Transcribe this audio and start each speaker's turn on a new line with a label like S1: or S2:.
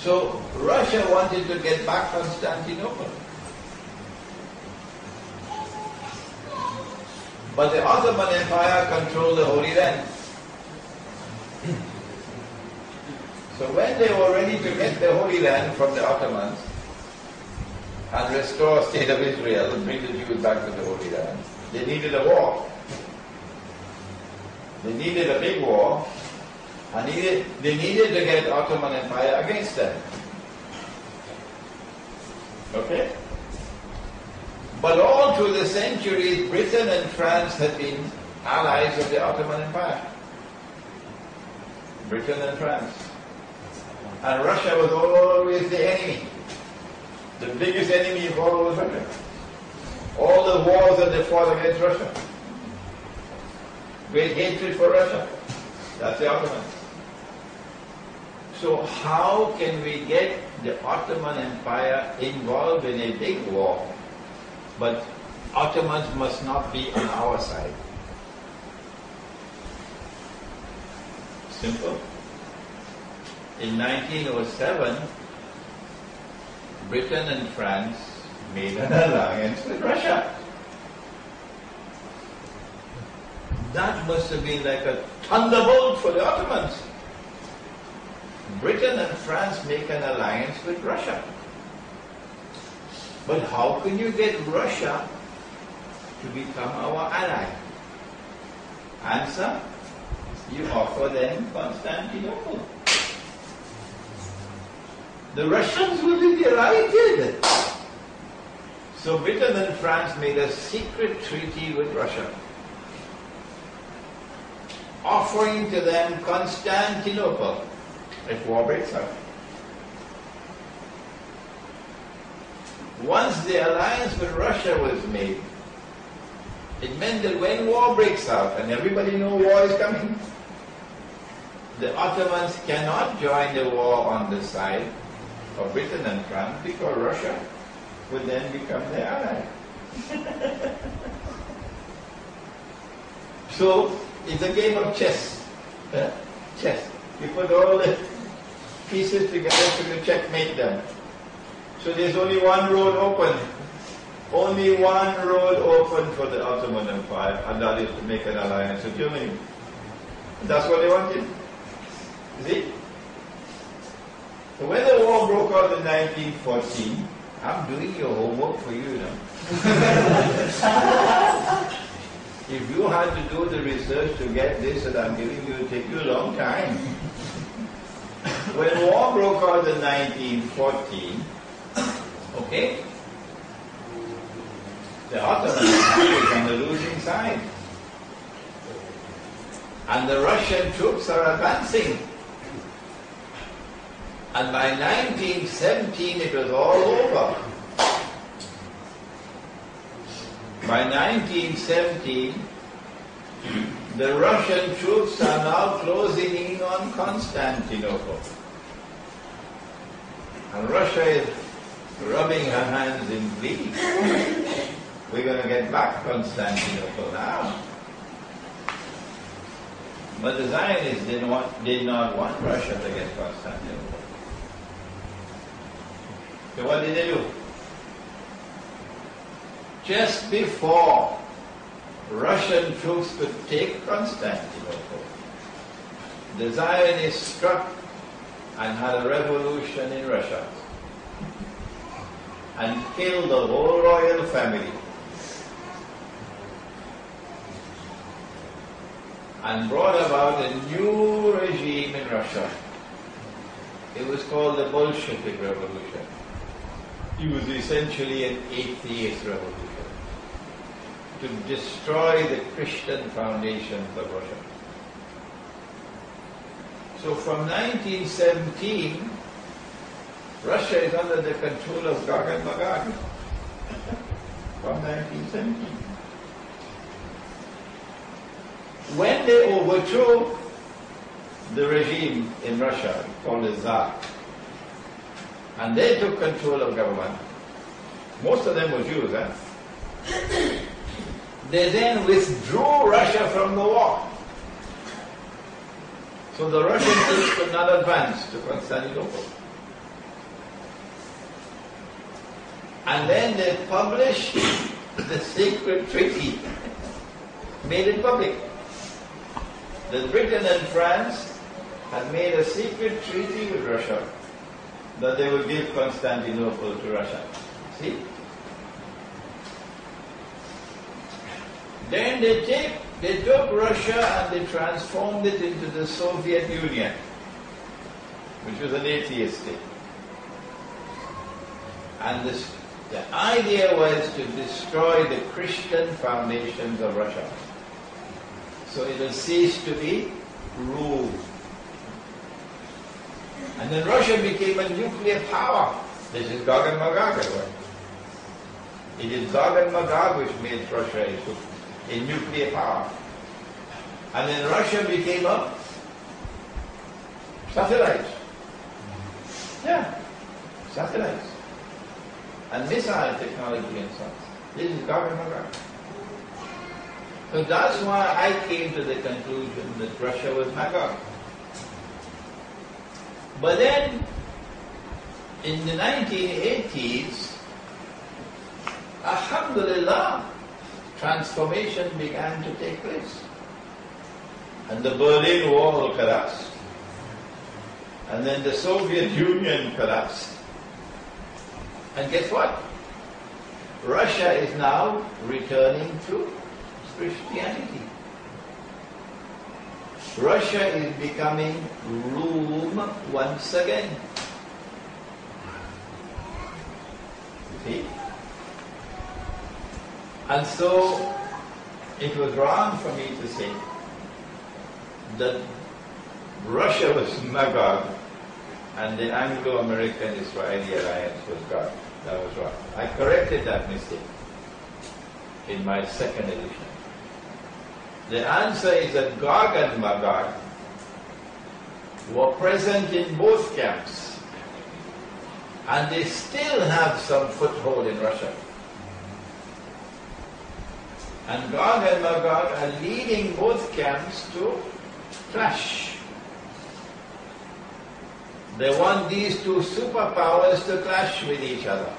S1: So Russia wanted to get back Constantinople. But the Ottoman Empire controlled the Holy Land. So when they were ready to get the Holy Land from the Ottomans and restore a state of Israel and bring the Jews back to the Holy Land, they needed a war. They needed a big war, and they needed to get the Ottoman Empire against them. Okay? But all through the centuries, Britain and France had been allies of the Ottoman Empire. Britain and France. And Russia was always the enemy. The biggest enemy of all was Russia. All the wars that they fought against Russia. Great hatred for Russia. That's the Ottomans. So how can we get the Ottoman Empire involved in a big war? But Ottomans must not be on our side. Simple. In 1907, Britain and France made an alliance with Russia. That must have been like a thunderbolt for the Ottomans. Britain and France make an alliance with Russia. But how can you get Russia to become our ally? Answer, you offer them Constantinople. The Russians will be delighted. So Britain and France made a secret treaty with Russia, offering to them Constantinople if war breaks out. Once the alliance with Russia was made, it meant that when war breaks out, and everybody knows war is coming, the Ottomans cannot join the war on the side of Britain and France because Russia would then become their ally. So it's a game of chess. Chess. You put all the pieces together to checkmate them. So there's only one road open. Only one road open for the Ottoman Empire, and that is to make an alliance with Germany. That's what they wanted. You see? So when the war broke out in 1914, I'm doing your homework for you now. If you had to do the research to get this that I'm giving you, it would take you a long time. When war broke out in 1914, okay, the Ottoman Empire is on the losing side. And the Russian troops are advancing. And by 1917 it was all over. By 1917, the Russian troops are now closing in on Constantinople. And Russia is rubbing her hands in glee. We're going to get back Constantinople now. But the Zionists did not want Russia to get Constantinople. So what did they do? Just before Russian troops could take Constantinople, the Zionists struck and had a revolution in Russia and killed the whole royal family and brought about a new regime in Russia. It was called the Bolshevik Revolution. It was essentially an atheist revolution to destroy the Christian foundations of Russia. So from 1917, Russia is under the control of Gog and Magog. From 1917. When they overthrew the regime in Russia called the Tsar, and they took control of government, most of them were Jews, they then withdrew Russia from the war. So the Russian troops could not advance to Constantinople. And then they published the secret treaty, made it public. That Britain and France had made a secret treaty with Russia that they would give Constantinople to Russia. See? Then they took Russia and they transformed it into the Soviet Union, which was an atheist state. And the idea was to destroy the Christian foundations of Russia. So it will cease to be ruled. And then Russia became a nuclear power. This is Gog and Magog. It is Gog and Magog which made Russia a nuclear power. And then Russia became a satellite. Yeah, satellites. And missile technology and so on. This is Gog and Magog. So that's why I came to the conclusion that Russia was Magog. But then, in the 1980s, alhamdulillah, transformation began to take place. And the Berlin Wall collapsed. And then the Soviet Union collapsed. And guess what? Russia is now returning to Christianity. Russia is becoming Rome once again. See? And so, it was wrong for me to say that Russia was Magog and the Anglo-American Israeli alliance was God. That was wrong. I corrected that mistake in my second edition. The answer is that Gog and Magog were present in both camps, and they still have some foothold in Russia. And Gog and Magog are leading both camps to clash. They want these two superpowers to clash with each other.